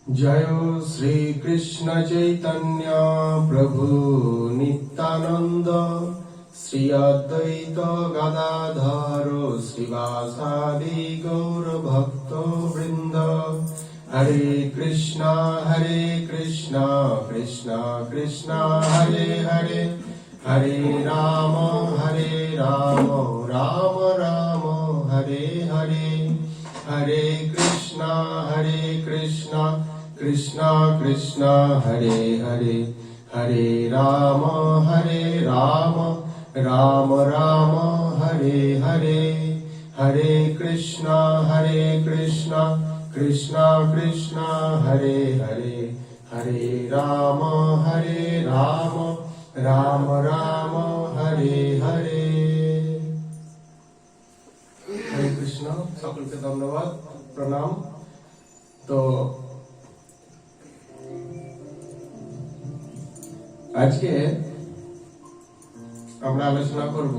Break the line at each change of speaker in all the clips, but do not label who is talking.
जय श्री कृष्ण चैतन्य प्रभु नित्यानंद श्री अद्वैत गदाधर श्रीवासादि गौर भक्त वृंद। हरे कृष्णा कृष्णा कृष्णा हरे हरे, हरे राम राम राम हरे हरे। हरे कृष्णा कृष्णा कृष्णा हरे हरे, हरे राम राम राम हरे हरे। हरे कृष्णा कृष्णा कृष्णा हरे हरे, हरे राम राम राम हरे हरे। हरे कृष्ण, সকলকে ধন্যবাদ, প্রণাম। তো আজকে আমরা আলোচনা করব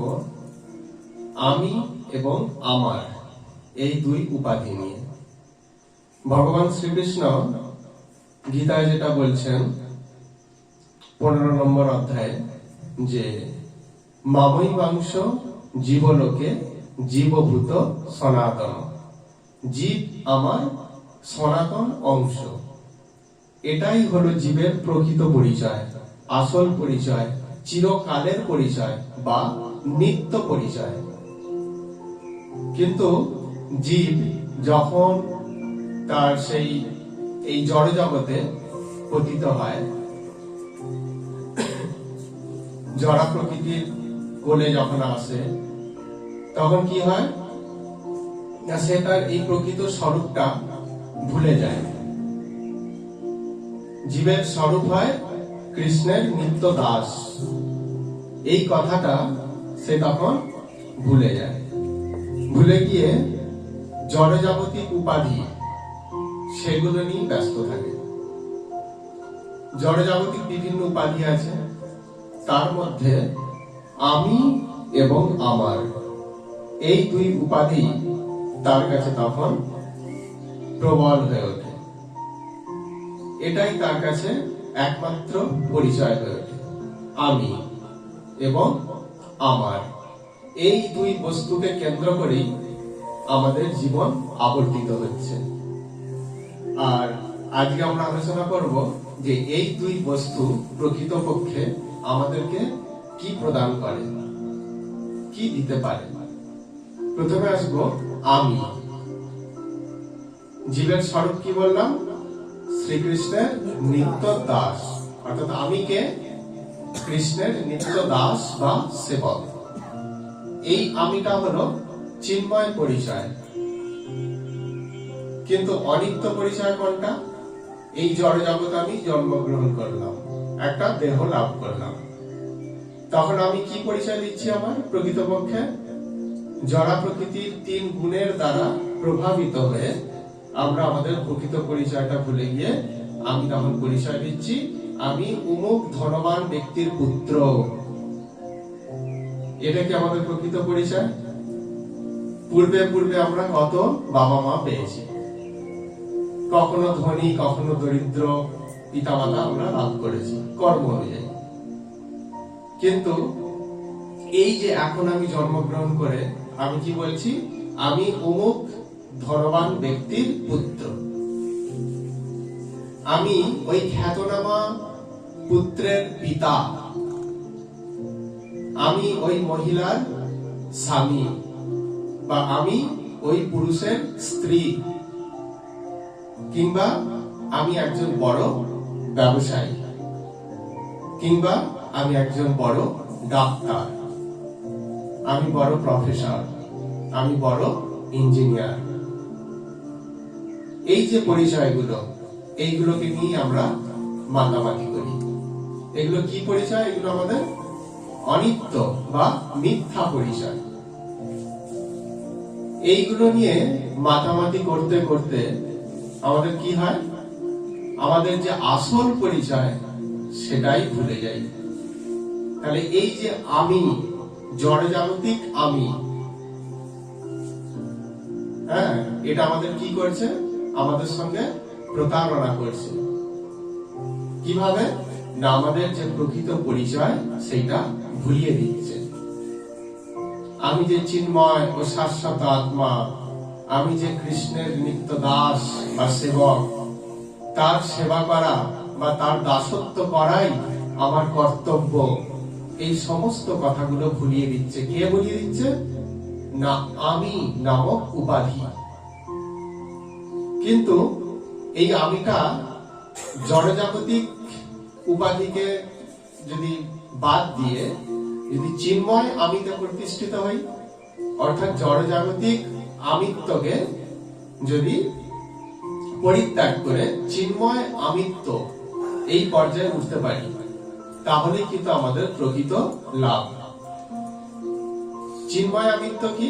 আমি এবং আমার এই দুই উপাধি নিয়ে। ভগবান শ্রীকৃষ্ণ গীতায় যেটা বলছেন 15 নম্বর অধ্যায়ে, যে মামৈবাংশ জীবলোকে জীবভূত সনাতন, জীব আমার সনাতন অংশ। এটাই হলো জীবের প্রকৃত পরিচয়, আসল পরিচয়, চিরকালের পরিচয় বা নিত্য পরিচয়। কিন্তু জীব যখন তার এই জড় জগতে পতিত হয়, জড়া প্রকৃতির কোলে যখন আসে, তখন কি হয় না, সে তার এই প্রকৃত স্বরূপটা ভুলে যায়। জীবের স্বরূপ হয় কৃষ্ণের নিত্য দাস, এই কথাটা সে তখন ভুলে যায়। ভুলে গিয়ে জড়জাগতিক উপাধি সেগুলো নিয়ে ব্যস্ত থাকে। জড়জাগতিক বিভিন্ন উপাধি আছে, তার মধ্যে আমি এবং আমার এই দুই উপাধি তার কাছে তখন প্রবল হয়ে ওঠে। এটাই তার কাছে একমাত্র পরিচয় হয়ে ওঠে, আমি এবং আমার। এই দুই বস্তুকে কেন্দ্র করেই আমাদের জীবন আবর্তিত হচ্ছে। আর আজকে আমরা আলোচনা করব যে এই দুই বস্তু প্রকৃতপক্ষে আমাদেরকে কি প্রদান করে, কি দিতে পারে। প্রথমে আসবো আমি। জীবের স্বরূপ কি বললাম? শ্রীকৃষ্ণের নিত্য দাস, অর্থাৎ আমি কে? কৃষ্ণের নিত্য দাস বা সেবক। এই আমিটা হলো চিন্ময় পরিচয়। কিন্তু অনিত্য পরিচয় কোনটা? এই জড় জগৎ আমি জন্মগ্রহণ করলাম, একটা দেহ লাভ করলাম, তখন আমি কি পরিচয় দিচ্ছি? আমার প্রকৃতপক্ষে জড়া প্রকৃতির 3 গুণের দ্বারা প্রভাবিত হয়ে আমরা আমাদের প্রকৃত পরিচয়টা ভুলে গিয়ে আমি তখন পরিচয় দিচ্ছি আমি অমুক ধনবান ব্যক্তির পুত্র। এটা কি আমাদের প্রকৃত পরিচয়? পূর্বে আমরা কত বাবা মা পেয়েছি, কখনো ধনী কখনো দরিদ্র পিতামাতা আমরা লাভ করেছি কর্ম অনুযায়ী। কিন্তু এই যে এখন আমি জন্মগ্রহণ করে আমি কি বলছি? আমি অমুক ধনবান ব্যক্তির পুত্র। আমি ওই খ্যাতনামা পুত্রের পিতা, আমি ওই মহিলার স্বামী, বা আমি ওই পুরুষের স্ত্রী, কিংবা আমি একজন বড় ব্যবসায়ী, কিংবা আমি একজন বড় ডাক্তার, আমি বড় প্রফেসর, আমি বড় ইঞ্জিনিয়ার। এই যে পরিচয়গুলো, এইগুলোকে নিয়ে আমরা মাতামাতি করি। এগুলো কি পরিচয়? এগুলো আমাদের অনিত্য বা মিথ্যা পরিচয়। এইগুলো নিয়ে মাতামাতি করতে করতে আমাদের কি হয়? আমাদের যে আসল পরিচয় সেটাই ভুলে যাই। তাহলে এই যে আমি, জড়জাগতিক আমি, হ্যাঁ, এটা আমাদের কি করছে? আমাদের সঙ্গে প্রতারণা করছে। কিভাবে? না আমাদের যে প্রকৃত পরিচয় সেটা ভুলিয়ে দিচ্ছে। আমি যে চিন্ময় ও শাশ্বত আত্মা, আমি যে কৃষ্ণের নিত্য দাস বা সেবক, তার সেবা করা বা তার দাসত্ব করাই আমার কর্তব্য, এই সমস্ত কথাগুলো ভুলিয়ে দিচ্ছে। কে ভুলিয়ে দিচ্ছে? না আমি নামক উপাধি। কিন্তু এই আমিটা জড়জাগতিক উপাধিকে যদি বাদ দিয়ে যদি চিন্ময় আমিতে প্রতিষ্ঠিত হই, অর্থাৎ জড়জাগতিক আমিত্বকে যদি পরিত্যাগ করে চিন্ময় আমিত্ব এই পর্যায়ে উঠতে পারি, তাহলে কিন্তু আমাদের প্রকৃত লাভ। চিন্ময় আমিত্ব কি?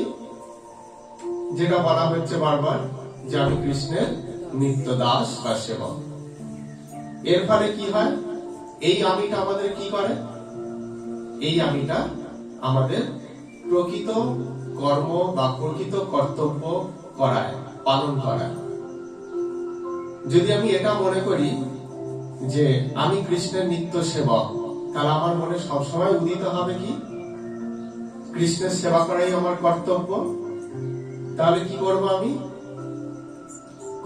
যেটা বলা হচ্ছে বারবার যে আমি কৃষ্ণের নিত্য দাস বা সেবক। এর ফলে কি হয়? এই আমিটা আমাদের কি করে? এই আমিটা আমাদের প্রকৃত কর্ম বা প্রকৃত কর্তব্য করায়, পালন করায়। যদি আমি এটা মনে করি যে আমি কৃষ্ণের নিত্য সেবক, তাহলে আমার মনে সবসময় উদিত হবে কি? কৃষ্ণের সেবা করাই আমার কর্তব্য। তাহলে কি করব আমি?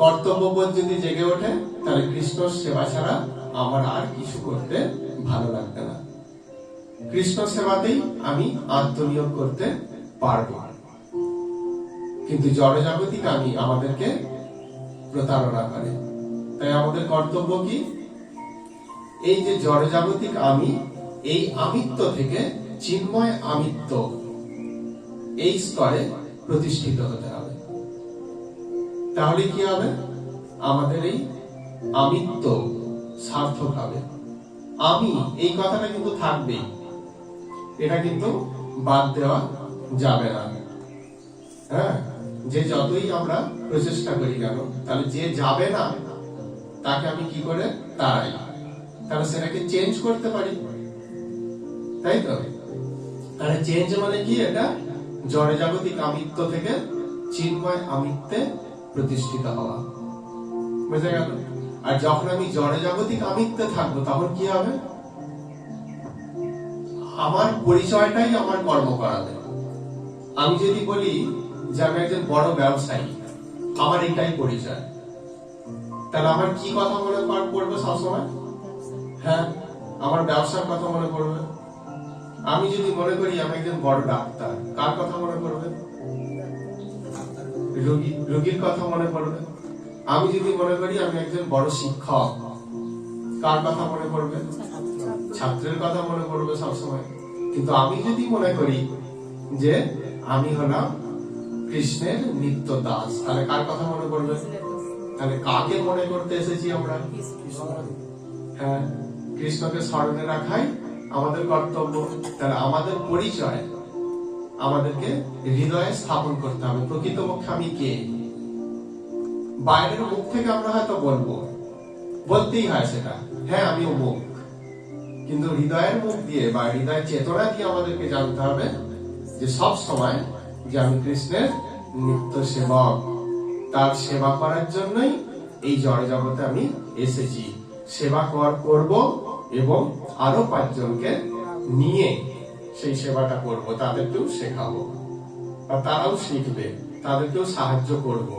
কর্তব্যবোধ যদি জেগে ওঠে, তাহলে কৃষ্ণ সেবা ছাড়া আমার আর কিছু করতে ভালো লাগবে না। কৃষ্ণ সেবাতেই আমি আত্মনিয়োগ করতে পারবো। কিন্তু জড়জাগতিক আমি আমাদেরকে প্রতারণা করে। তাই আমাদের কর্তব্য কি? এই যে জড়জাগতিক আমি, এই আমিত্ব থেকে চিন্ময় আমিত্ব এই স্তরে প্রতিষ্ঠিত হতে হবে। তাহলে কি হবে? আমাদের এই আমিত্ব সার্থক হবে। আমি এই কথাটা কিন্তু থাকবেই, এটা কিন্তু বাদ দেওয়া যাবে না। হ্যাঁ, যে যতই আমরা প্রচেষ্টা করি কেন, তাহলে যে যাবে না তাকে আমি কি করে তাড়াই? তাহলে সেটাকে চেঞ্জ করতে পারি, তাই তো? তাহলে চেঞ্জ মানে কি? এটা জড়জাগতিক আমিত্ব থেকে চিন্ময় আমিত্বে প্রতিষ্ঠিত হওয়া। বুঝা গেল? আর যখন আমি জড়জাগতিক আমিত্বে থাকবো, তখন কি হবে? আমার পরিচয়টাই আমার কর্ম করাবে। আমি যদি বলি যে আমি একজন বড় ব্যবসায়ী, আমার এটাই পরিচয়, তাহলে আমার কি কথা মনে পড়বে সবসময়? হ্যাঁ, আমার ব্যবসার কথা মনে পড়বে। আমি যদি মনে করি আমি একজন বড় ডাক্তার, কার কথা মনে পড়বে? রোগীর কথা মনে পড়বে। আমি যদি মনে করি আমি একজন বড় শিক্ষক, কার কথা মনে পড়বে? ছাত্রের কথা মনে পড়বে সবসময়। কিন্তু আমি যদি মনে করি যে আমি হলাম কৃষ্ণের নিত্য দাস, তাহলে কার কথা মনে পড়বে? তাহলে কাকে মনে করতে এসেছি আমরা? হ্যাঁ, কৃষ্ণকে স্মরণে রাখাই আমাদের কর্তব্য। তাহলে আমাদের পরিচয় আমাদেরকে হৃদয়ে স্থাপন করতে হবে। প্রকৃতপক্ষে আমি কে? বাইরের মুখ থেকে আমরা হয়তো বলতেই হয় সেটা, হ্যাঁ আমি অমুক, কিন্তু হৃদয়ের মুখ দিয়ে বা হৃদয়ের চেতনা দিয়ে আমাদেরকে জানতে হবে যে সব সময় যে আমি কৃষ্ণের নিত্য সেবক, তার সেবা করার জন্যই এই জড় জগতে আমি এসেছি। সেবা করব এবং আরো 5 জনকে নিয়ে সেই সেবাটা করব, তাদেরকেও শেখাবো বা তারাও শিখবে, তাদেরকেও সাহায্য করব,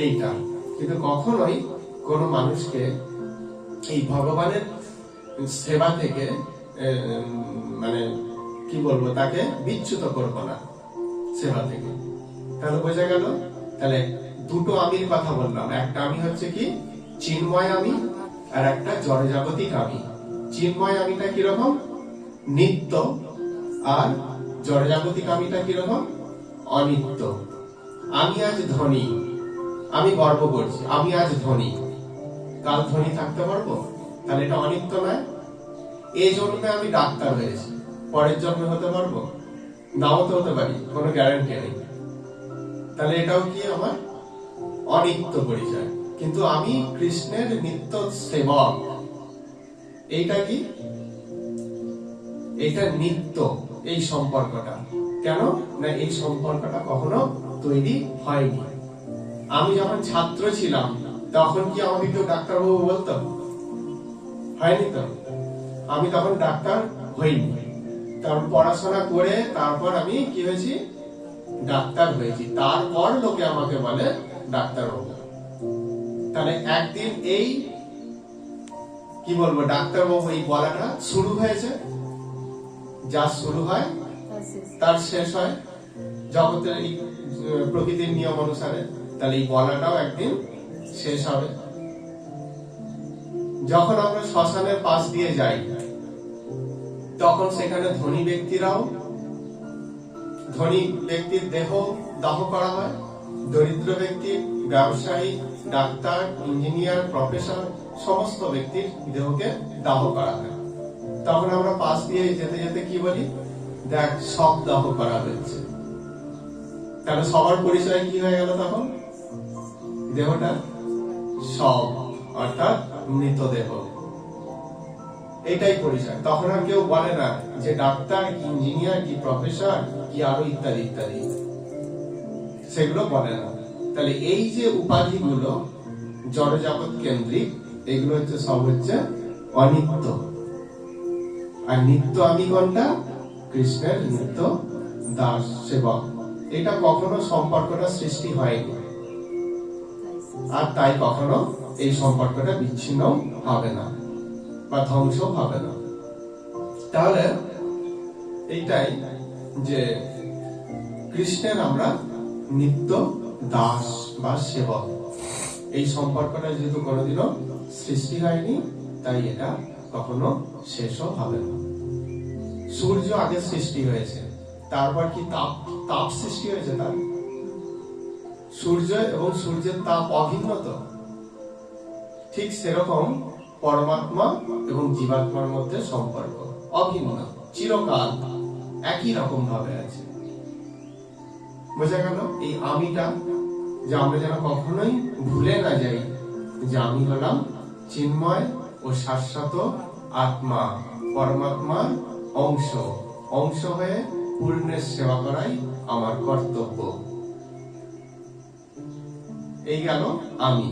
এইটা। কিন্তু কখনোই কোনো মানুষকে এই ভগবানের সেবা থেকে মানে কি বলবো, তাকে বিচ্যুত করব না সেবা থেকে। তাহলে বোঝা গেল? তাহলে দুটো আমির কথা বললাম। একটা আমি হচ্ছে কি চিন্ময় আমি, আর একটা জড়জাগতিক আমি। চিন্ময় আমিটা কিরকম? নিত্য। আর জড়জাগতিক আমিটা কিরকম? অনিত্য। আমি আজ ধনী, আমি গর্ব করছি আমি আজ ধনী, কাল ধনী থাকতে পারবো? তাহলে এটা অনিত্য নয়? এই জন্মে আমি ডাক্তার হয়েছি, পরের জন্মে হতে পারবো? নাও তো হতে পারি, কোনো গ্যারান্টি নেই। তাহলে এটাও কি আমার অনিত্য পরিচয়। কিন্তু আমি কৃষ্ণের নিত্য সেবক, এইটা কি? এটা নিত্য। এই সম্পর্কটা কেন না? এই সম্পর্কটা কখনো তৈরি হয়নি। আমি যখন ছাত্র ছিলাম তখন কি আমাকে কেউ ডাক্তারবাবু বলতো? হয়নি তো। আমি তখন ডাক্তার হইনি, কারণ পড়াশোনা করে তারপর আমি কি হয়েছি, ডাক্তার হয়েছি। তারপর লোকে আমাকে বলে ডাক্তারবাবু। তাহলে একদিন এই কি বলবো, ডাক্তারবাবু এই বলাটা শুরু হয়েছে। যা শুরু হয় তার শেষ হয় জগতের এই প্রকৃতির নিয়ম অনুসারে। তাহলে এই বলাটাও একদিন শেষ হবে। যখন আমরা শ্মশানের পাশ দিয়ে যাই তখন সেখানে ধনী ব্যক্তির দেহ দাহ করা হয়, দরিদ্র ব্যক্তির, ব্যবসায়ী, ডাক্তার, ইঞ্জিনিয়ার, প্রফেসর সমস্ত ব্যক্তির দেহকে দাহ করা হয়। তখন আমরা পাশ দিয়ে যেতে যেতে কি বলি, দেখ সব দাহ করা হয়েছে। তাহলে সবার পরিচয় কি হয়ে গেল তখন? দেহটা সব, অর্থাৎ মৃতদেহ। এটাই পরিচয়। তখন আর কেউ বলে না যে ডাক্তার কি ইঞ্জিনিয়ার কি প্রফেসর কি আরো ইত্যাদি ইত্যাদি, সেগুলো বলে না। তাহলে এই যে উপাধিগুলো জড়জগৎ কেন্দ্রিক, এগুলো হচ্ছে সব হচ্ছে অনিত্য। আর নিত্য আমি কোনটা? কৃষ্ণের নিত্য দাস সেবক। এটা কখনো সম্পর্কটা সৃষ্টি হয়নি, আর তাই কখনো এই সম্পর্কটা বিচ্ছিন্ন হবে না বা ধ্বংস হবে না। তাহলে এইটাই যে কৃষ্ণের আমরা নিত্য দাস বা সেবক। এই সম্পর্কটা যেহেতু কোনোদিনও সৃষ্টি হয়নি, তাই এটা কখনো শেষও হবে না। সূর্য আগে সৃষ্টি হয়েছে, তারপর কি তাপ সৃষ্টি হয়েছে তার? সূর্য এবং সূর্যের তাপ অভিন্ন তো। ঠিক সেরকম পরমাত্মা এবং জীবাত্মার মধ্যে সম্পর্ক অভিন্ন, চিরকাল একই রকম ভাবে আছে। বোঝা গেল? এই আমিটা যে আমরা যেন কখনোই ভুলে না যাই যে আমি হলাম চিন্ময় ও শাশ্বত আত্মা, পরমাত্মার অংশ হয়ে পূর্ণের সেবা করাই আমার কর্তব্য। এই গেল আমি।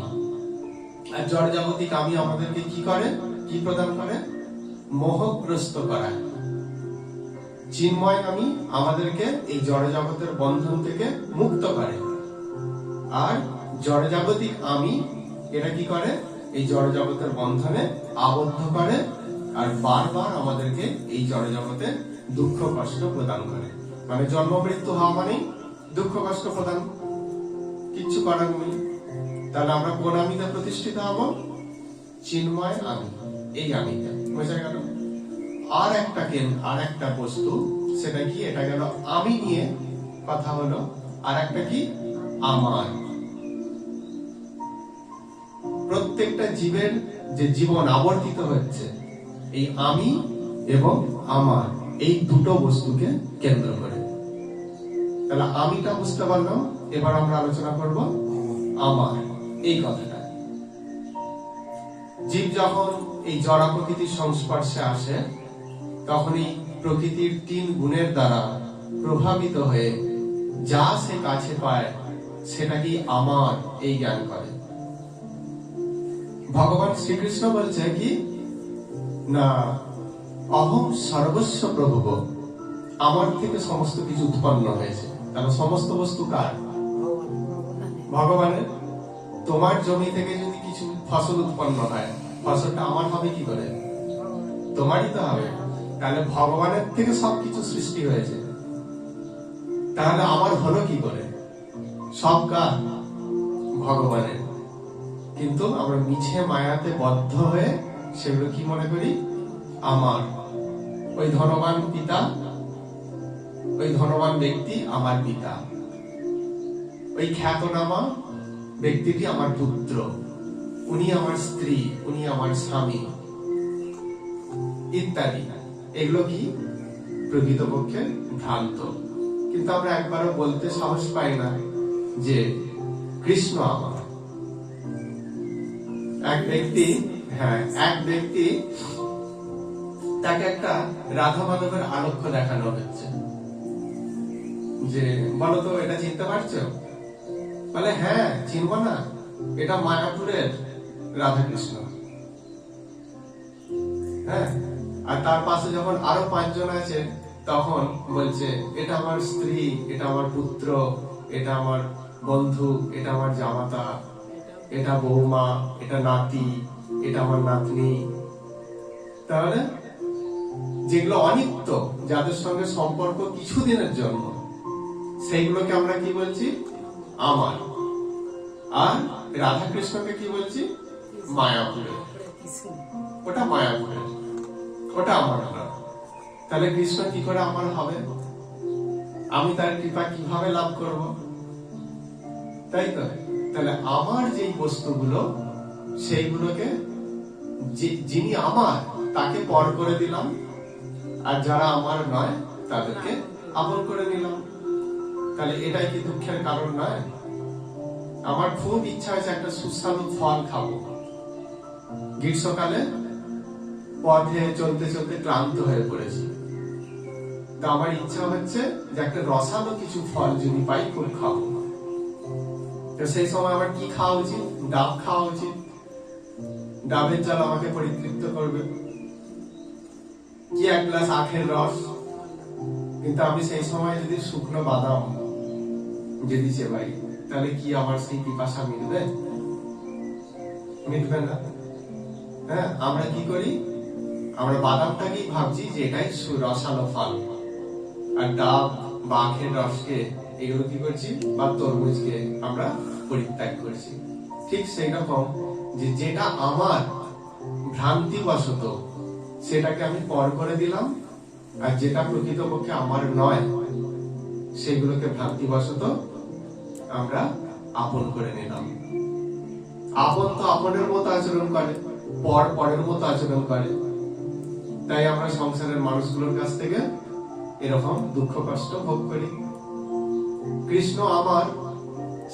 আর জড়জাগতিক আমি আমাদেরকে কি করে, কি প্রদান করে? মোহগ্রস্ত করায়। চিন্ময় আমি আমাদেরকে এই জড়জগতের বন্ধন থেকে মুক্ত করে। আর জড়জাগতিক আমি এটা কি করে? এই জড়জগতের বন্ধনে আবদ্ধ করে আর বারবার আমাদেরকে এই জড়জগতে দুঃখ কষ্ট প্রদান করে। মানে জন্ম মৃত্যু হওয়া মানে দুঃখ কষ্ট প্রদান, কিচ্ছু করার নেই। তাহলে আমরা কোন আমিতে প্রতিষ্ঠিত হব? চিন্ময় আমি, এই আমিতে। বোঝা গেল? আর একটা বস্তু, সেটা কি? এটা গেল আমি নিয়ে কথা হলো। আর একটা কি? আমার। প্রত্যেকটা জীবের যে জীবন আবর্তিত হচ্ছে এই আমি এবং আমার, এই দুটো বস্তুকে কেন্দ্র করে। তাহলে আমিটা বুঝতে পারলাম। এবার আমরা আলোচনা করব আমার এই কথাটা। জীব যখন এই জড় প্রকৃতির সংস্পর্শে আসে তখন এই প্রকৃতির 3 গুণের দ্বারা প্রভাবিত হয়ে যা সে কাছে পায় সেটা কি আমার, এই জ্ঞান করে। ভগবান শ্রীকৃষ্ণ বলছে কি না, অহং সর্বস্ব প্রভব, আমার থেকে সমস্ত কিছু উৎপন্ন হয়েছে। তাহলে সমস্ত বস্তু কার? ভগবানের। তোমার জমি থেকে যদি কিছু ফসল উৎপন্ন হয়, ফসলটা আমার হবে কি করে? তোমারই তো হবে। তাহলে ভগবানের থেকে সবকিছু সৃষ্টি হয়েছে, তাহলে আমার হলো কি করে? সব কার? ভগবানের। কিন্তু আমরা মিছে মায়াতে বদ্ধ হয়ে সেগুলো কি মনে করি? আমার। ওই ধনবান পিতা, ওই ধনবান ব্যক্তি আমার পিতা, ওই খ্যাতনামা ব্যক্তিটি আমার পুত্র, উনি আমার স্ত্রী, উনি আমার স্বামী ইত্যাদি। এগুলো কি? প্রকৃতপক্ষে ভ্রান্ত। কিন্তু আমরা একবারও বলতে সাহস পাই না যে কৃষ্ণ আমার। এক ব্যক্তি তাকে একটা রাধা মাধবের আলক্ষ্য দেখানো হচ্ছে যে বলতো এটা চিনতে পারছো? বলে হ্যাঁ চিনব না, এটা মায়াপুরের রাধাকৃষ্ণ। হ্যাঁ, আর তার পাশে যখন আরো 5 জন আছে তখন বলছে এটা আমার স্ত্রী, এটা আমার পুত্র, এটা আমার বন্ধু, এটা আমার জামাতা, এটা বৌমা, এটা নাতি, এটা আমার নাতনি। তাহলে যেগুলো অনিত্য, যাদের সঙ্গে সম্পর্ক কিছুদিনের জন্য, সেইগুলোকে আমরা কি বলছি? আমার। আর রাধাকৃষ্ণকে কি বলছি? মায়াপুরে। ওটা মায়াপুরে, ওটা আমার না। তাহলে কৃষ্ণ কি করে আমার হবে? আমি তার কৃপা কিভাবে লাভ করব? তাই তো। তাহলে আমার যেই বস্তুগুলো, সেইগুলোকে যিনি আমার তাকে পর করে দিলাম, আর যারা আমার নয় তাদেরকে আপন করে নিলাম। তাহলে এটাই কি দুঃখের কারণ নয়? আমার খুব ইচ্ছা হয়েছে একটা সুস্বাদু ফল খাবো। গ্রীষ্মকালে পথে চলতে চলতে ক্লান্ত হয়ে পড়েছি, তো আমার ইচ্ছা হচ্ছে যে একটা রসালো কিছু ফল যদি পাই খুব খাবো। তো সেই সময় আমার কি খাওয়া উচিত? ডাব খাওয়া উচিত। ডাবের জল আমাকে পরিতৃপ্ত করবে, কি এক গ্লাস আখের রস। কিন্তু আমি সেই সময় যদি শুকনো বাদাম যদি চেবাই, তাহলে কি আমার সেই পিপাসা মিটবে? মিটবে না। হ্যাঁ, আমরা কি করি? আমরা বাদামটাকেই ভাবছি যে এটাই রসালো ফল, আর ডাব বা আখের রসকে, এগুলো কি করছি? বা তরমুজকে আমরা পরিত্যাগ করছি। ঠিক সেই রকম যে যেটা আমার ভ্রান্তিবশত, সেটাকে আমি পর করে দিলাম, আর যেটা প্রকৃতপক্ষে আমার নয়, সেগুলোকে ভ্রান্তিবশত আমরা আপন করে নিলাম। আপন তো আপনের মতো আচরণ করে, পর পরের মতো আচরণ করে। তাই আমরা সংসারের মানুষগুলোর কাছ থেকে এরকম দুঃখ কষ্ট ভোগ করি। কৃষ্ণ আমার,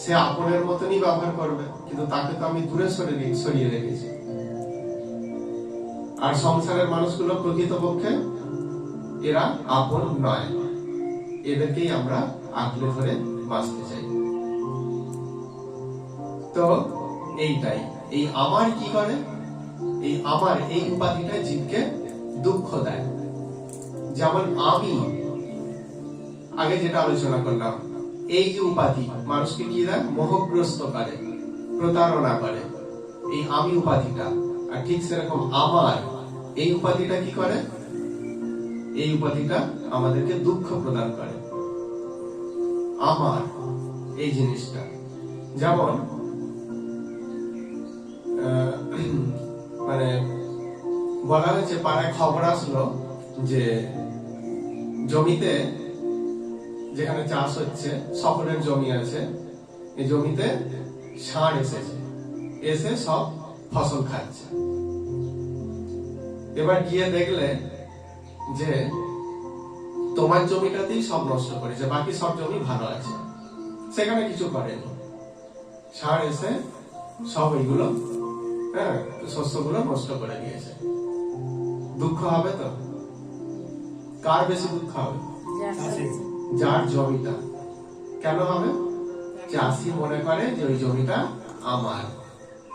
সে আপনের মতনই ব্যবহার করবে, কিন্তু তাকে তো আমি দূরে সরিয়ে রেখেছি। আর সংসারের মানুষগুলো প্রকৃতপক্ষে এরা আপন নয়, এদেরকেই আমরা আঁকড়ে ধরে বাঁচতে চাই। তো এইটাই, এই আমার কি করে? এই আমার, এই উপাধিটা জীবকে দুঃখ দেয়। যেমন আমি আগে যেটা আলোচনা করলাম, এই যে উপাধি মানুষকে কি দেয়? মোহগ্রস্ত করে, প্রতারণা করে, এই আমি উপাধিটা। আর ঠিক সেরকম আমার এই উপাধিটা কি করে? এই উপাধিটা আমাদেরকে দুঃখ প্রদান করে। আমার এই জিনিসটা, যেমন মানে বলা হয়েছে, পাড়ায় খবর আসলো যে জমিতে, যেখানে চাষ হচ্ছে, সকলের জমি আছে, এই জমিতে ষাঁড় এসেছে, এসে সব ফসল খাচ্ছে। এবার গিয়ে দেখলে যে তোমার জমিটাতেই সব নষ্ট করেছে, বাকি সব জমি ভালো আছে, সেখানে কিছু করেনি। ষাঁড় এসে সব এইগুলো, হ্যাঁ, শস্যগুলো নষ্ট করে দিয়েছে। দুঃখ হবে তো? কার বেশি দুঃখ হবে? যার জমিটা। কেন হবে? চাষি মনে করে যে ওই জমিটা আমার।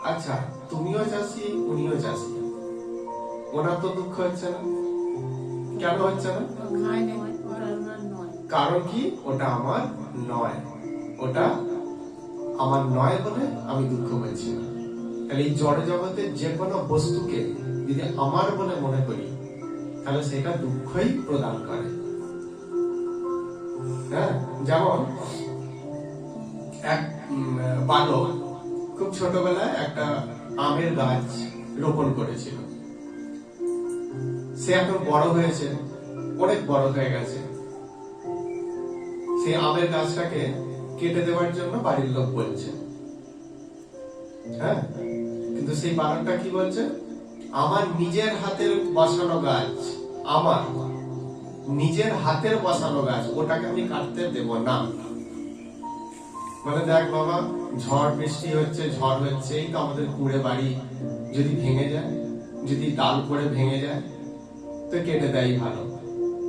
আচ্ছা, তুমিও চাষি, উনিও চাষি, ওনার তো দুঃখ হচ্ছে না। কেন হচ্ছে না? কারণ কি? ওটা আমার নয়। ওটা আমার নয় বলে আমি দুঃখ পাচ্ছি না। তাহলে এই জড় জগতের যে কোনো বস্তুকে যদি আমার বলে মনে করি, তাহলে সেটা দুঃখই প্রদান করে। হ্যাঁ, যেমন এক বালক খুব ছোটবেলায় একটা আমের গাছ রোপণ করেছিল। সে এখন বড় হয়েছে, অনেক বড় হয়ে গেছে। সেই আমের গাছটাকে কেটে দেওয়ার জন্য বাড়ির লোক বলছে। হ্যাঁ, কিন্তু সেই বালকটা কি বলছে? আমার নিজের হাতের বসানো গাছ, আমার নিজের হাতের বসানো গাছ, ওটাকে আমি কাটতে দেব না। মানে দেখ বাবা, ঝড় বৃষ্টি হচ্ছে, ঝড় হচ্ছে, এই তো আমাদের কুড়ে বাড়ি যদি ভেঙে যায়, যদি ডাল পড়ে ভেঙে যায়, তো কেটে দেয় ভালো।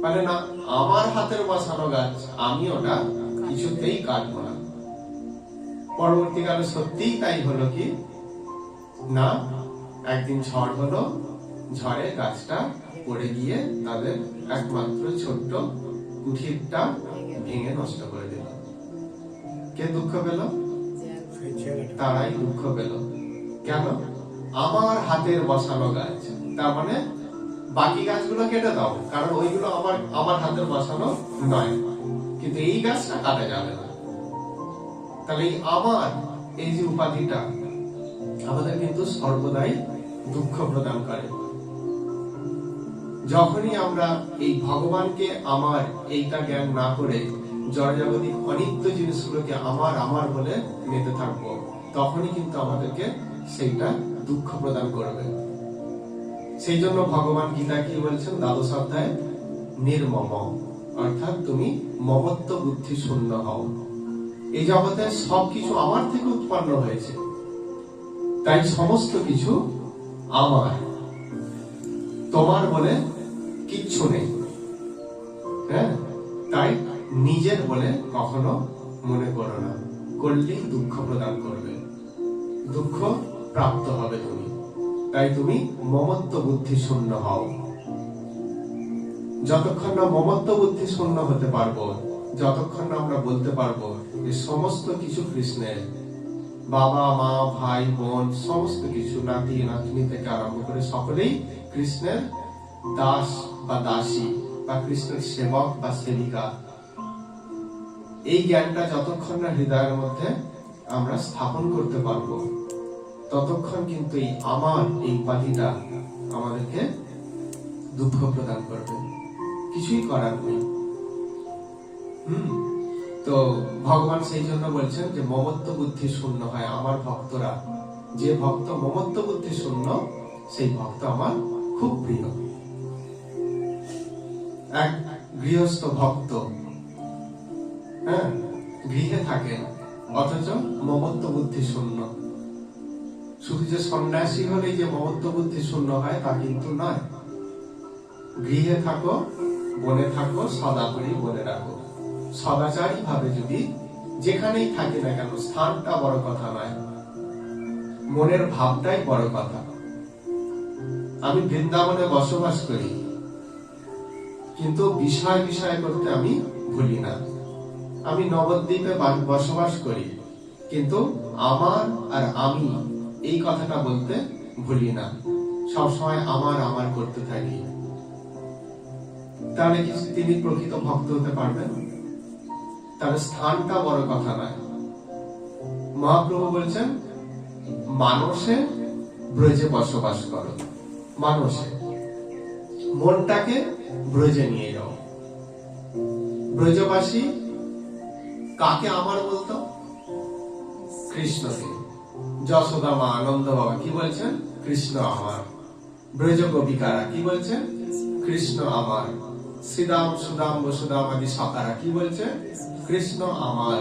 মানে না, আমার হাতের বসানো গাছ, আমি ওটা কিছুতেই কাটবো না। পরবর্তীকালে সত্যিই তাই হলো কি না, একদিন ঝড় হলো, ঝড়ে গাছটা পড়ে গিয়ে তাদের একমাত্র ছোট্ট কুঠিরটা ভেঙে নষ্ট করে দিল। কে দুঃখ পেল? তারাই দুঃখ পেল। কেন? আমার হাতের বসানো গাছ, তার মানে বাকি গাছগুলো কেটে দাও, কারণ ওইগুলো আমার হাতের বসানো নয়, কিন্তু এই গাছটা কাটা যাবে না। তাহলে এই যে উপাধিটা আমাদের কিন্তু সর্বদাই দুঃখ প্রদান করে। যখনই আমরা এই ভগবানকে আমার এইটা জ্ঞান না করে জড়জাগতিক অনিত্য জিনিসগুলোকে আমার বলে নিতে থাকবো, তখনই কিন্তু আমাদেরকে সেইটা দুঃখ প্রদান করবে। সেই জন্য ভগবান গীতা কি বলছেন? দ্বাদশ অধ্যায়ে নির্মম, অর্থাৎ তুমি মমত্ব বুদ্ধি শূন্য হও। এই জগতে সবকিছু আমার থেকে উৎপন্ন হয়েছে, তাই সমস্ত কিছু আমার, তোমার বলে কিচ্ছু নেই। হ্যাঁ, তাই নিজের বলে কখনো মনে করো না, করলেই দুঃখ প্রদান করবে, দুঃখ প্রাপ্ত হবে তুমি। তাই তুমি মমত্ব বুদ্ধি শূন্য হও। যতক্ষণ না মমত্ব বুদ্ধি শূন্য হতে পারবো, যতক্ষণ না আমরা বলতে পারবো যে সমস্ত কিছু কৃষ্ণের, বাবা মা ভাই বোন সমস্ত কিছু, নাতি নাতনি থেকে আরম্ভ করে সকলেই কৃষ্ণের দাস বা দাসী বা কৃষ্ণের সেবক বা সেবিকা, এই জ্ঞানটা যতক্ষণ না হৃদয়ের মধ্যে আমরা স্থাপন করতে পারবো, ততক্ষণ কিন্তু এই উপাধিটা আমাদেরকে দুঃখ প্রদান করবে, কিছুই করার নেই। তো ভগবান সেই জন্য বলছেন যে মমত্ব বুদ্ধি শূন্য হয় আমার ভক্তরা। যে ভক্ত মমত্ব বুদ্ধি শূন্য, সেই ভক্ত আমার খুব প্রিয়। এক গৃহস্থ ভক্ত, হ্যাঁ, গৃহে থাকেন অথচ মমত্ব বুদ্ধি শূন্য। শুধু যে সন্ন্যাসী হলেই যে মমত্ব বুদ্ধি শূন্য হয় তা কিন্তু নয়। গৃহে থাকো, বনে থাকো, সদাচারী বলে রাখো। সদাচারী ভাবে যদি যেখানেই থাকি না কেন, স্থানটা বড় কথা নয়, মনের ভাবটাই বড় কথা। আমি বৃন্দাবনে বসবাস করি, কিন্তু বিষয় করতে আমি ভুলি না। আমি নবদ্বীপে বসবাস করি, কিন্তু আমার আর আমি এই কথাটা বলতে ভুলি না, সবসময় আমার করতে থাকি। তাহলে কি তিনি প্রকৃত ভক্ত হতে পারবেন? তাহলে স্থানটা বড় কথা নয়। মহাপ্রভু বলছেন মানসে ব্রজে বসবাস করো, মানসে, মনটাকে ব্রজে নিয়ে যাও। ব্রজবাসী কাকে আমার বলতো? কৃষ্ণকে। যশোদা মা, আনন্দ বাবা কি বলছেন? কৃষ্ণ আমার। ব্রজ গোপিকারা কি বলছেন? কৃষ্ণ আমার। শ্রীরাম সুদাম বসুদাম আদি সখারা কি বলছে? কৃষ্ণ আমার।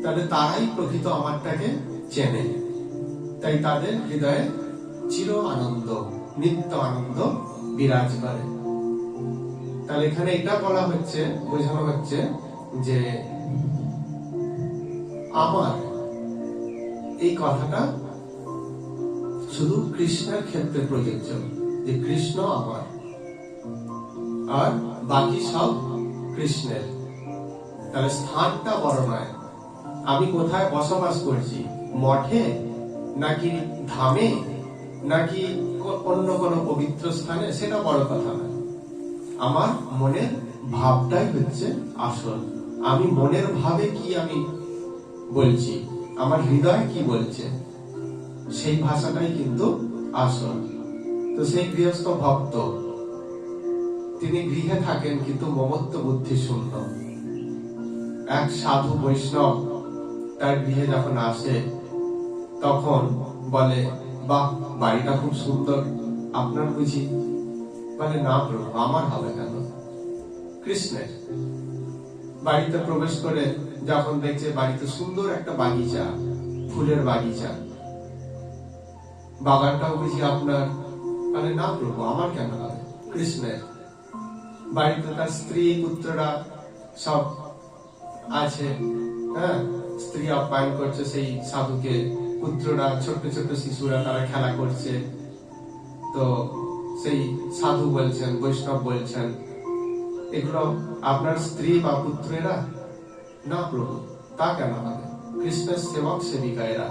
তাহলে তারাই প্রকৃত আমারটাকে চেনে, তাই তাদের হৃদয়ে চির আনন্দ, নিত্য আনন্দ বিরাজ করে। তাহলে এখানে এটা বলা হচ্ছে, বোঝানো হচ্ছে যে আমার এই কথাটা শুধু কৃষ্ণের ক্ষেত্রে প্রযোজ্য, যে কৃষ্ণ আমার আর বাকি সব কৃষ্ণের। তাহলে স্থানটা বড় নয়, আমি কোথায় বসবাস করছি, মঠে নাকি ধামে নাকি অন্য কোনো পবিত্র স্থানে, সেটা বড় কথা নয়। আমার মনের ভাবটাই হচ্ছে আসল। আমি মনের ভাবে কি আমি বলছি, আমার হৃদয় কি বলছে, সেই ভাষাটাই কিন্তু আসল। তো সেই গৃহস্থ ভক্ত, তিনি গৃহে থাকেন কিন্তু মমত্ব বুদ্ধি শূন্য। এক সাধু বৈষ্ণব তার গৃহে যখন আসে, তখন বলে, বাহ, বাড়িটা খুব সুন্দর, আপনার বুঝি? বলে, না প্রভু, আমার হবে কেন, কৃষ্ণের। বাড়িতে প্রবেশ করে যখন দেখছে বাড়িতে সুন্দর একটা বাগিচা, ফুলের বাগিচা, বাগানটাও বুঝি আপনার? বলে, না প্রভু, আমার কেন হবে, কৃষ্ণের। বাড়িতে তার স্ত্রী পুত্ররা সব আছে, হ্যাঁ, স্ত্রী আপ্যায়ন করছে সেই সাধুকে, পুত্ররা ছোট্ট ছোট্ট শিশুরা তারা খেলা করছে, তো সেই সাধু বলছেন, বৈষ্ণব বলছেন, এগুলো আপনার স্ত্রী বা পুত্রেরা? না প্রভু, তা কেন হবে? কৃষ্ণের সেবক সেবিকা এরা,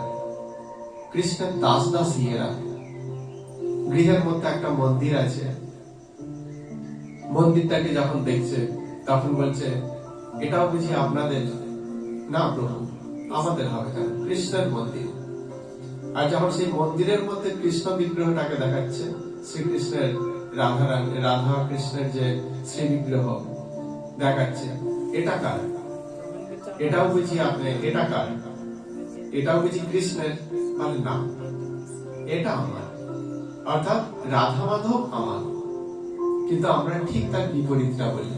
কৃষ্ণের দাস দাসী এরা। গৃহের মধ্যে একটা মন্দির আছে, মন্দিরটাকে যখন দেখছে তখন বলছে এটাও বুঝি আপনাদের? না প্রভু, আমাদের হবে কেন, কৃষ্ণের মন্দির। আর যখন সেই মন্দিরের মধ্যে কৃষ্ণ বিগ্রহটাকে দেখাচ্ছে, শ্রীকৃষ্ণের রাধা কৃষ্ণের যে শ্রী বিগ্রহ দেখাচ্ছে, এটা কার? এটাও বুঝি আপনি? এটা কার? এটাও বুঝি কৃষ্ণের? মানে না, এটা আমার, অর্থাৎ রাধা মাধব আমার। কিন্তু আমরা ঠিক তার বিপরীতটা বলি।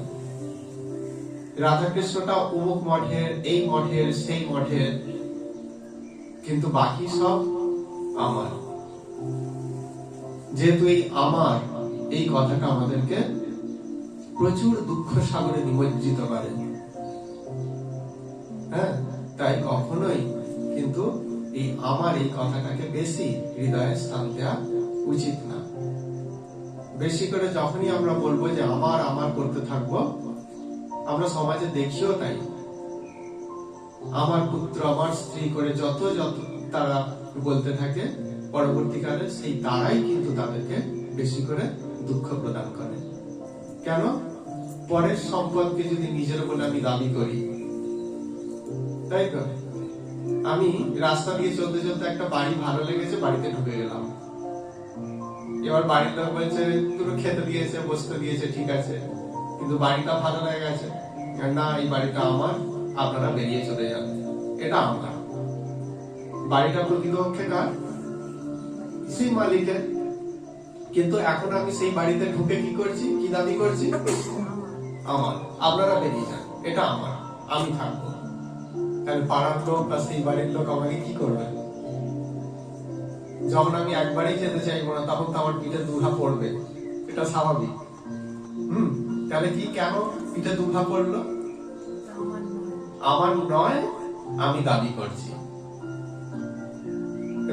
রাধা কৃষ্ণটা অমুক মঠের, এই মঠের, সেই মঠের, কিন্তু বাকি সব আমার। যেহেতু এই আমার, এই কথাটা আমাদেরকে প্রচুর দুঃখ সাগরে নিমজ্জিত করে। হ্যাঁ, তাই কখনোই কিন্তু এই আমার এই কথাটাকে বেশি হৃদয়ে স্থান দেওয়া উচিত না। বেশি করে যখনই আমরা বলবো যে আমার আমার করতে থাকবো, আমরা সমাজে দেখিও তাই, আমার পুত্র, আমার স্ত্রী করে যত যত তারা বলতে থাকে, পরবর্তীকালে সেই তারাই কিন্তু তাদেরকে বেশি করে দুঃখ প্রদান করে। কেন? পরের সম্পদকে যদি নিজের বলে আমি দাবি করি, তাই তো? আমি রাস্তা দিয়ে চলতে চলতে একটা বাড়ি ভালো লেগেছে, বাড়িতে ঢুকে গেলাম। এবার বাড়ির লোক বলছে তুমি খেতে দিয়েছে, বসতে দিয়েছে, ঠিক আছে, কিন্তু বাড়িটা ভালো লেগে গেছে, না এই বাড়িটা আমার, আপনারা বেরিয়ে চলে যান, এটা আমার। বাড়িটা প্রকৃতপক্ষে কার? সেই মালিকের। কিন্তু এখন আমি সেই বাড়িতে ঢুকে কি করছি, কি দাবি করছি? আমার, আপনারা বেরিয়ে যান, এটা আমার, আমি থাকবো। তাহলে পাড়ার লোক বা সেই বাড়ির লোক আমাকে কি করবে? যখন আমি একবারই যেতে চাইবো না, তখন তো আমার পিঠে দুঘা পড়বে, এটা স্বাভাবিক। তাহলে কি, কেন পিঠে দুঘা পড়লো? আমার নয়, আমি দাবি করছি।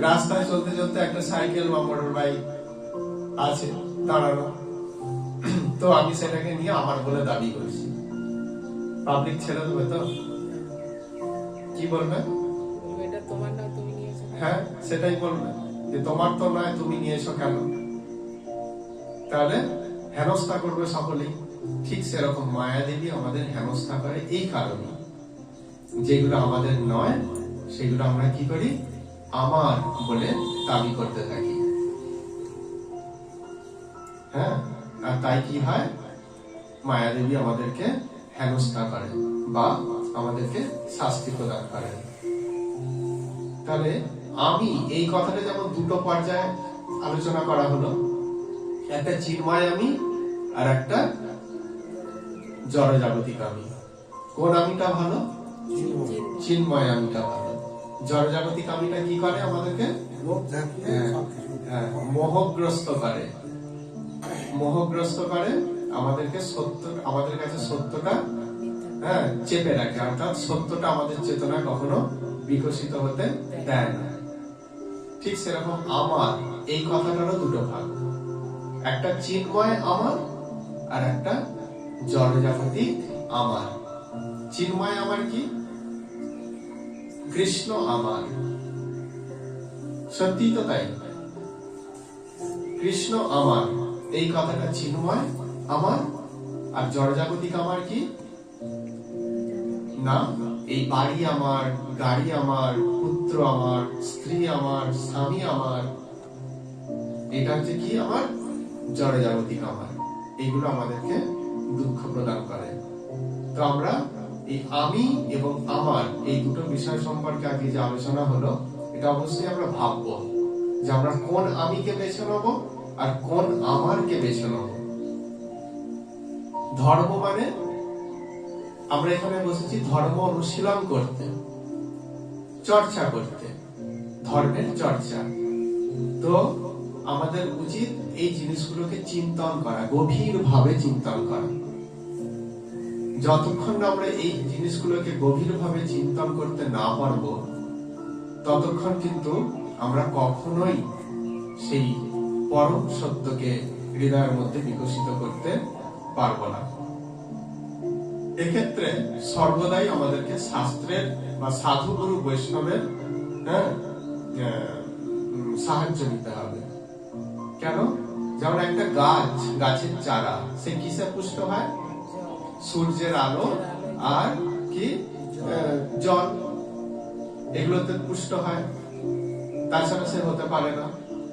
রাস্তায় চলতে চলতে একটা সাইকেল বা মোটর বাইক আছে দাঁড়ানো, তো আমি সেটাকে নিয়ে আমার বলে দাবি করছি। পাবলিক ছেড়ে দেবে তো? কি বলবে? হ্যাঁ, সেটাই বলবে যে তোমার তো নয়, তুমি নিয়েছো কেন? তাহলে হেনস্থা করবে সকলেই। ঠিক সেরকম মায়াদেবী আমাদের হেনস্থা করে এই কারণে, যেগুলো আমাদের নয় সেগুলো আমরা কি করি, আমার বলে দাবি করতে থাকি। হ্যাঁ, আর তাই কি হয়, মায়াদেবী আমাদেরকে হেনস্থা করে বা আমাদেরকে শাস্তি প্রদান করে। তাহলে আমি, এই কথাটা যেমন দুটো পর্যায়ে আলোচনা করা হলো, একটা চিন্ময় আমি আর একটা জড়জাগতিক আমি। কোন আমিটা ভালো? চিন্ময় আমিটা ভালো। জড়জাগতিক আমিটা কি করে আমাদেরকে? মোহগ্রস্ত করে। মোহগ্রস্ত করে আমাদেরকে, সত্য, আমাদের কাছে সত্যটা চেপে রাখে, অর্থাৎ সত্যটা আমাদের চেতনা কখনো বিকশিত হতে দেয় না। ঠিক সেরকম আমার, এই কথাটারও দুটো ভাগ, একটা চিন্ময় আমার আর একটা জড়জাগতিক আমার। চিন্ময় আমার কি? কৃষ্ণ আমার, সত্যি তো তাই, কৃষ্ণ আমার, এই কথাটা চিন্ময় আমার। আর জড়জাগতিক আমার কি? না, এই বাড়ি আমার, গাড়ি আমার, পুত্র আমার, স্ত্রী আমার, স্বামী আমার, এটা হচ্ছে কি আমার? জড়জাগতিক আমার। এইগুলো আমাদেরকে দুঃখ প্রদান করে। তো আমরা এই আমি এবং আমার, এই দুটো বিষয় সম্পর্কে আগে যে আলোচনা হলো, এটা অবশ্যই আমরা ভাববো যে আমরা কোন আমিকে বেছে নেব আর কোন আমারকে বেছে নেব। ধর্ম মানে আমরা এখানে বসেছি ধর্ম অনুশীলন করতে, চর্চা করতে, ধর্মের চর্চা। তো আমাদের উচিত এই জিনিসগুলোকে চিন্তন করা, গভীরভাবে চিন্তন করা, যতক্ষণ না আমরা এই জিনিসগুলোকে গভীরভাবে চিন্তন করতে না পারবো, ততক্ষণ কিন্তু আমরা কখনোই সেই পরম সত্যকে হৃদয়ের মধ্যে বিকশিত করতে পারবো না। এক্ষেত্রে সর্বদাই আমাদেরকে শাস্ত্রের বা সাধু গুরু বৈষ্ণবের সাহায্য নিতে হবে। কেন? যেমন একটা গাছের চারা, সে কিসে পুষ্ট হয়? সূর্যের আলো আর কি জল, এগুলোতে পুষ্ট হয়, তাছাড়া সে হতে পারে না।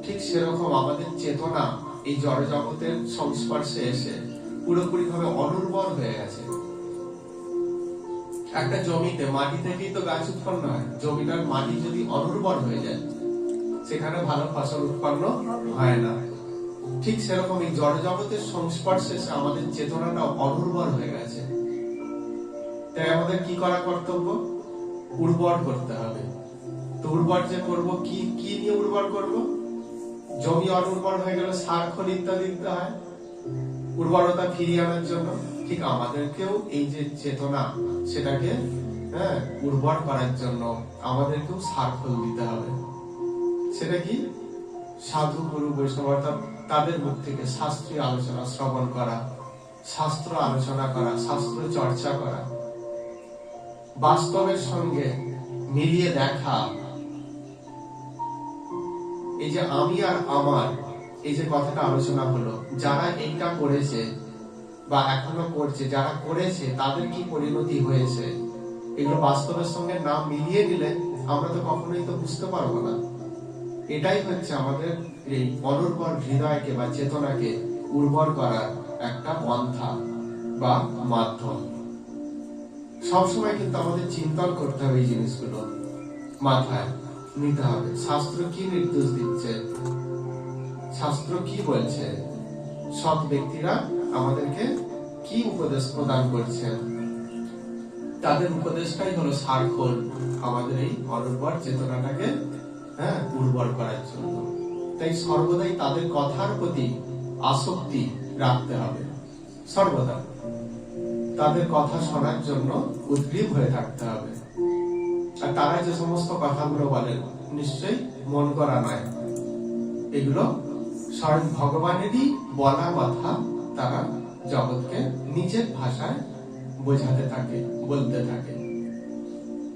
ঠিক সেরকম আমাদের চেতনা এই জড় জগতের সংস্পর্শে এসে পুরোপুরি ভাবে অনুর্বর হয়ে গেছে। একটা জমিতে মাটি থেকেই তো গাছ উৎপন্ন হয়। জমিটার মাটি যদি অনুর্বর হয়ে যায়, সেখানে ভালো ফসল উৎপন্ন হয় না। ঠিক সেরকম এই জড় জগতের সংস্পর্শে এসে আমাদের চেতনাটা অনুর্বর হয়ে গেছে। তাই আমাদের কি করা কর্তব্য? উর্বর করতে হবে। তো উর্বর যে করবো, কি নিয়ে উর্বর করব? জমি অনুর্বর হয়ে গেলে সার খোল ইত্যাদি দিতে হয় উর্বরতা ফিরিয়ে আনার জন্য। ঠিক আমাদেরকেও এই যে চেতনা, সেটাকে উর্বর করার জন্য আমাদেরকেও সার খোল দিতে হবে। সেটা কি? সাধু গুরু বৈষ্ণব, অর্থাৎ তাদের মুখ থেকে শাস্ত্রীয় আলোচনা শ্রবণ করা, শাস্ত্র আলোচনা করা, শাস্ত্র চর্চা করা, বাস্তবের সঙ্গে মিলিয়ে দেখা। এই যে আমি আর আমার, এই যে কথাটা আলোচনা হলো, যারা এইটা করেছে বা এখনো করছে, যারা করেছে তাদের কি পরিণতি হয়েছে, এগুলো বাস্তবের সঙ্গে না মিলিয়ে দিলে আমরা তো কখনোই তো বুঝতে পারবো না। এটাই হচ্ছে আমাদের এই অনুর্বর হৃদয়কে বা চেতনাকে উর্বর করার একটা পন্থা বা মাধ্যম। সবসময় কিন্তু আমাদের চিন্তন করতে হবে, এই জিনিসগুলো মাথায় নিতে হবে। শাস্ত্র কি নির্দেশ দিচ্ছে, শাস্ত্র কি বলছে, সৎ ব্যক্তিরা আমাদেরকে কি উপদেশ প্রদান করছেন, তাদের উপদেশটাই হলো সারখোল আমাদের এই অনুর্বর চেতনাটাকে উর্বর করার জন্য। তাই সর্বদাই তাদের কথার প্রতি আসক্তি রাখতে হবে, সর্বদা তাদের কথা শোনার জন্য উদ্গ্রীব হয়ে থাকতে হবে। আর তারা যে সমস্ত কথাগুলো বলেন, নিশ্চয়ই মন করা নয়, এগুলো স্বয়ং ভগবানেরই বলা কথা। তারা জগৎকে নিজের ভাষায় বোঝাতে থাকে, বলতে থাকে।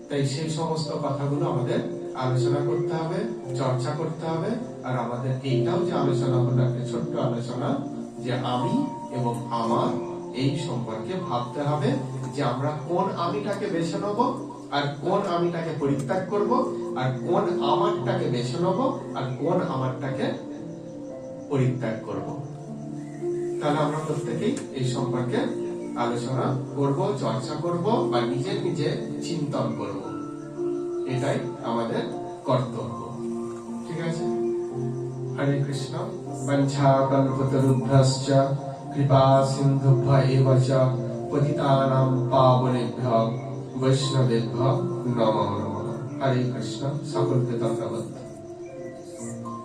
তাই সেই সমস্ত কথাগুলো আমাদের আলোচনা করতে হবে, চর্চা করতে হবে। আর আমাদের এইটাও যে আলোচনা হলো, একটা ছোট্ট আলোচনা, যে আমি এবং আমার, এই সম্পর্কে ভাবতে হবে যে আমরা কোন আমিটাকে বেছে নেব আর কোন আমিটাকে পরিত্যাগ করব, আর কোন আমারটাকে বেছে নেব আর কোন আমারটাকে পরিত্যাগ করব। তাহলে আমরা প্রত্যেকেই এই সম্পর্কে আলোচনা করব, চর্চা করব বা নিজে নিজে চিন্তন করব। এটাই আমাদের কর্তব্য। ঠিক আছে? হরে কৃষ্ণ। বঞ্ছা কল্পতরুভ্যশ্চ কৃপা সিন্ধুভ্য এব চ পতিতানাং পাবনেভ্যো বৈষ্ণবেভ্যো নমো নমঃ। হরে কৃষ্ণ। সকলকে ধন্যবাদ।